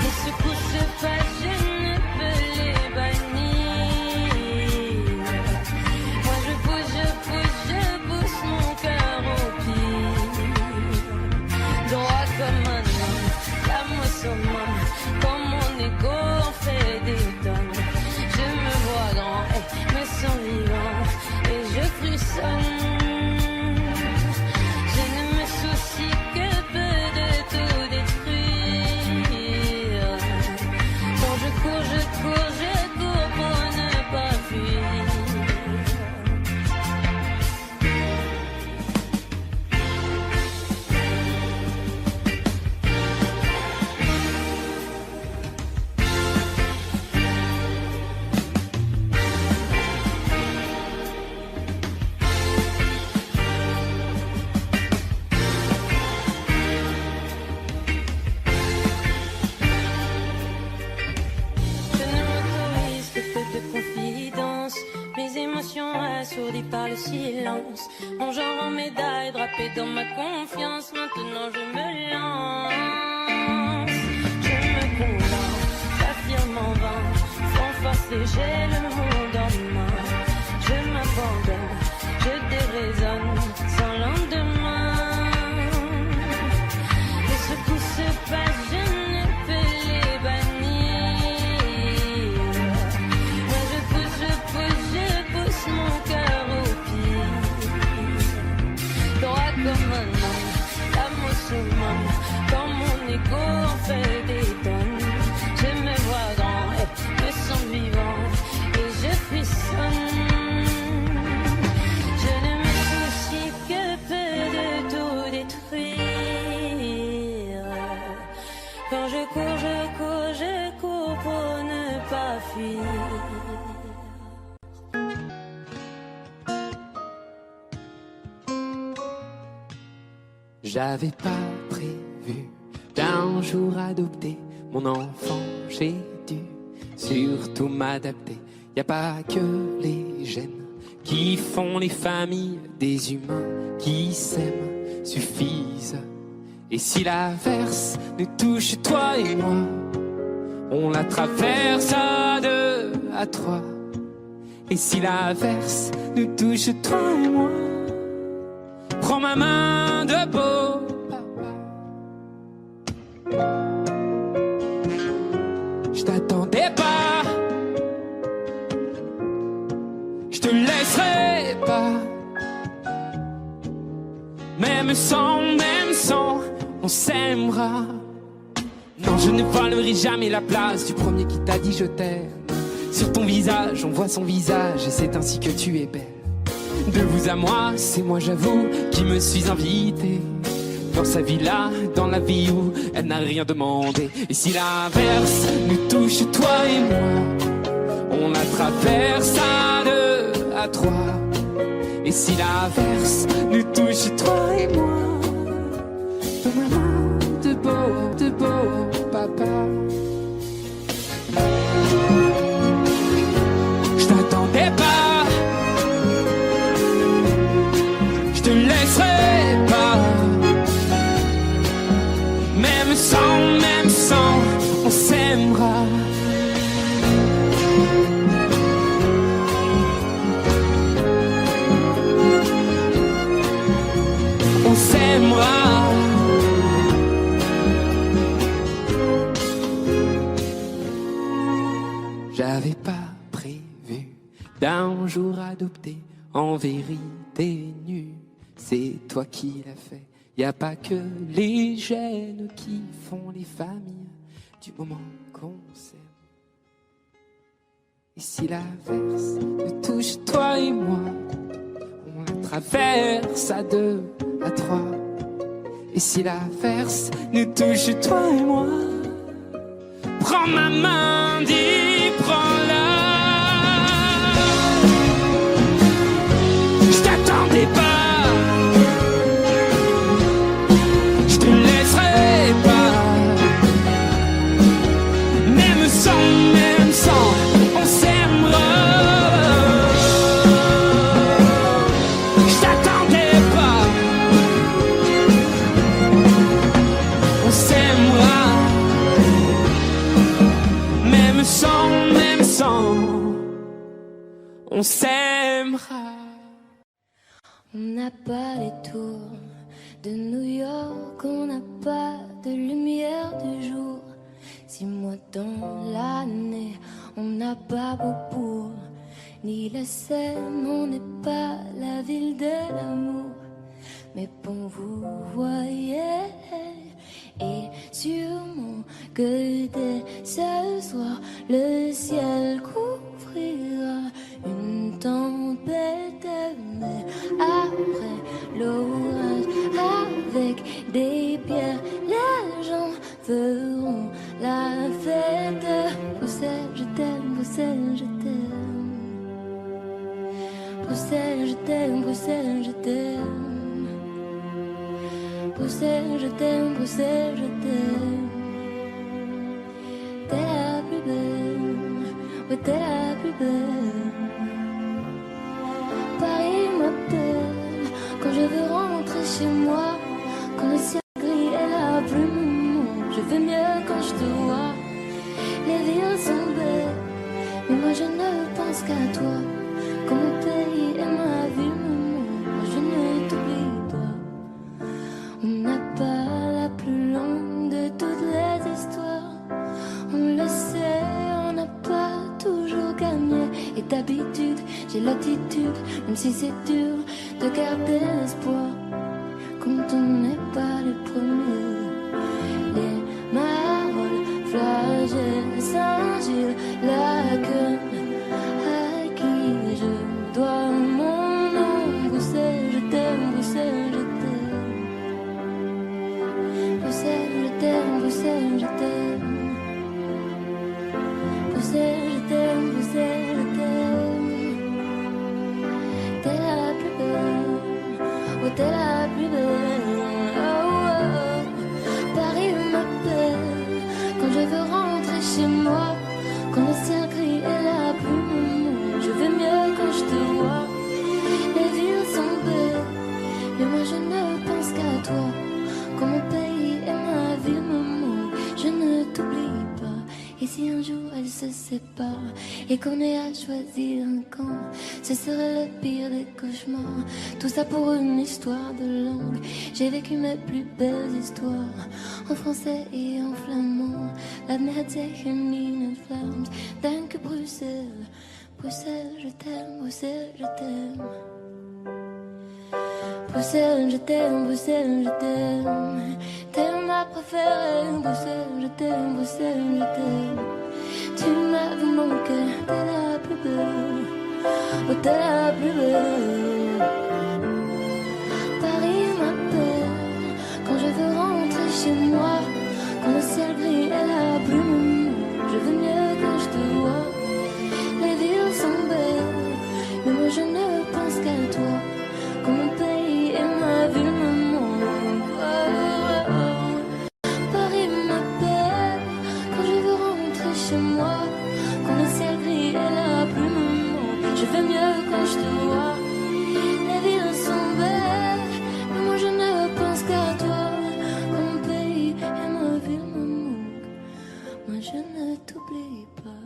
Les secousses passent, je ne peux les bannir. Moi je pousse mon cœur au pire. Droit comme un homme, l'âme au summum, quand mon ego en fait des tonnes. Je me vois grand, me sens vivant et je frissonne. Je ne me soucie que peu de tout détruire. Quand je cours pour ne pas fuir. Je ne m'autorise que peu de confidence, mes émotions assourdies par le silence. Mon genre en médaille drapé dans ma confiance, maintenant je me lance. Je me convainc, j'affirme en vain, sans forcer j'ai le monde en main. Je m'abandonne, je déraisonne, sans lendemain. Les secousses passent, je ne peux les bannir. Moi je pousse mon cœur au pire. Droit comme un homme, l'âme au summum, quand mon ego en fait des tonnes. Je me vois grand, me sens vivant et je frissonne. Je ne me soucie que peu de tout détruire. Quand je cours pour ne pas fuir. J'avais pas prévu d'un jour adopter mon enfant, j'ai dû surtout m'adapter. Y a pas que les gènes qui font les familles, des humains qui s'aiment suffisent. Et si l'averse nous touche, toi et moi, on la traverse à deux, à trois. Et si l'averse nous touche, toi et moi, prends ma main de beau papa. Je t'attendais pas, je te laisserai pas, même même sans, on s'aimera. Non, je ne volerai jamais la place du premier qui t'a dit je t'aime. Sur ton visage, on voit son visage et c'est ainsi que tu es belle. De vous à moi, c'est moi j'avoue qui me suis invité dans sa villa, dans la vie où elle n'a rien demandé. Et si l'averse nous touche, toi et moi, on la traverse à deux, à trois. Et si l'averse nous touche, toi et moi, de maman, de beau papa. Je t'attendais pas, je te laisserai pas. Même sans, on s'aimera. On s'aimera. J'avais pas prévu d'un jour adopté, en vérité nu. C'est toi qui l'as fait. Y a pas que les gènes qui font les familles du moment qu'on s'aime. Et si l'averse nous touche, toi et moi, on la traverse à deux, à trois. Et si l'averse nous touche, toi et moi, prends ma main, dis, prends-la. Je t'attendais pas, je te laisserai pas. Même sans, on s'aimera. Je t'attendais pas, on s'aimera. Même sans, on s'aimera. On n'a pas les tours de New York, on n'a pas de lumière du jour. 6 mois dans l'année, on n'a pas Beaubourg, ni la Seine, on n'est pas la ville de l'amour. Mais bon, vous voyez, et sûrement que dès ce soir, le ciel couvrira une tempête, mais après l'orage, avec des pierres, les gens feront la fête. Bruxelles, je t'aime, Bruxelles, je t'aime. Bruxelles, je t'aime, Bruxelles, je t'aime. Bruxelles, je t'aime, Bruxelles, je t'aime. T'es la plus belle, ouais, t'es la plus belle. Paris m'appelle quand je veux rentrer chez moi. Quand le ciel gris est la plume, je vais mieux quand je te vois. Les villes sont belles, mais moi je ne pense qu'à toi. Quand mon pays est ma vie, moi je ne t'oublie pas. On n'a pas la plus longue de toutes les histoires. On le sait, on n'a pas toujours gagné. Et d'habitude, j'ai l'attitude, même si c'est dur, de garder l'espoir. Quand on n'est pas les premiers. Les marolles, flagelles, Saint-Gilles, la queue, à qui je dois mon nom. Bruxelles, je t'aime, Bruxelles, je t'aime. Bruxelles, je t'aime, Bruxelles, je t'aime. Bruxelles, je t'aime, Bruxelles, je t'aime. T'es la plus belle, oh t'es la plus belle. Oh, oh. Paris m'appelle quand je veux rentrer chez moi. Quand le ciel gris est la plume, je vais mieux quand je te vois. Les villes sont belles, mais moi je ne pense qu'à toi. Quand mon pays est ma ville, maman, je ne t'oublie pas. Et si un jour elle se sépare et qu'on ait à choisir un camp, ce serait le pire des cauchemars. Tout ça pour une histoire de langue. J'ai vécu mes plus belles histoires en français et en flamand. Laat me het zeggen in het Vlaams. Dank Bruxelles, Bruxelles, je t'aime, Bruxelles, je t'aime. Bruxelles, je t'aime, Bruxelles, je t'aime. T'es ma préférée, Bruxelles, je t'aime, Bruxelles, je t'aime. Tu m'as vu manquer, t'es la plus belle, oh t'es la plus belle. Paris m'appelle, quand je veux rentrer chez moi, quand le ciel gris et la brume, je veux mieux que je te vois. Les villes sont belles, mais moi je ne pense qu'à toi. Quand mon pays et ma ville me manquent. Oh, oh, oh. Paris m'appelle, quand je veux rentrer chez moi, quand le ciel gris et la pluie me manquent. Je vais mieux quand je te vois. Les villes sont belles, mais moi je ne pense qu'à toi. Quand mon pays et ma ville me manquent, moi je ne t'oublie pas.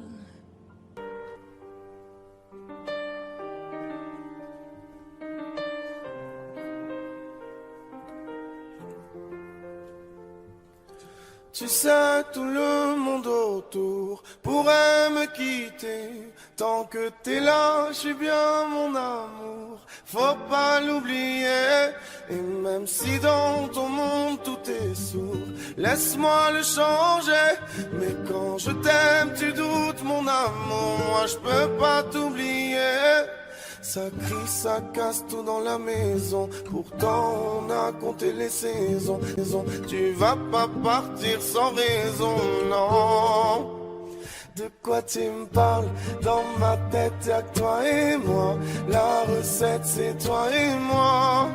Tu sais, tout le monde autour pourrait me quitter. Tant que t'es là, je suis bien mon amour. Faut pas l'oublier. Et même si dans ton monde tout est sourd, laisse-moi le changer. Mais quand je t'aime, tu doutes mon amour. Moi, je peux pas t'oublier. Ça crie, ça casse tout dans la maison. Pourtant on a compté les saisons. Tu vas pas partir sans raison, non. De quoi tu me parles? Dans ma tête y'a que toi et moi. La recette c'est toi et moi.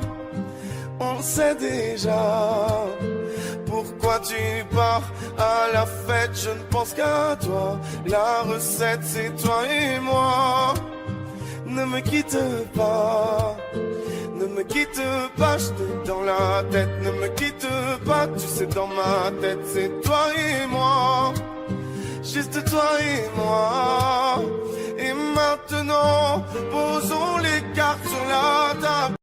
On sait déjà pourquoi tu pars à la fête. Je ne pense qu'à toi. La recette c'est toi et moi. Ne me quitte pas, ne me quitte pas, je t'ai dans la tête. Ne me quitte pas, tu sais dans ma tête c'est toi et moi, juste toi et moi. Et maintenant, posons les cartes sur la table.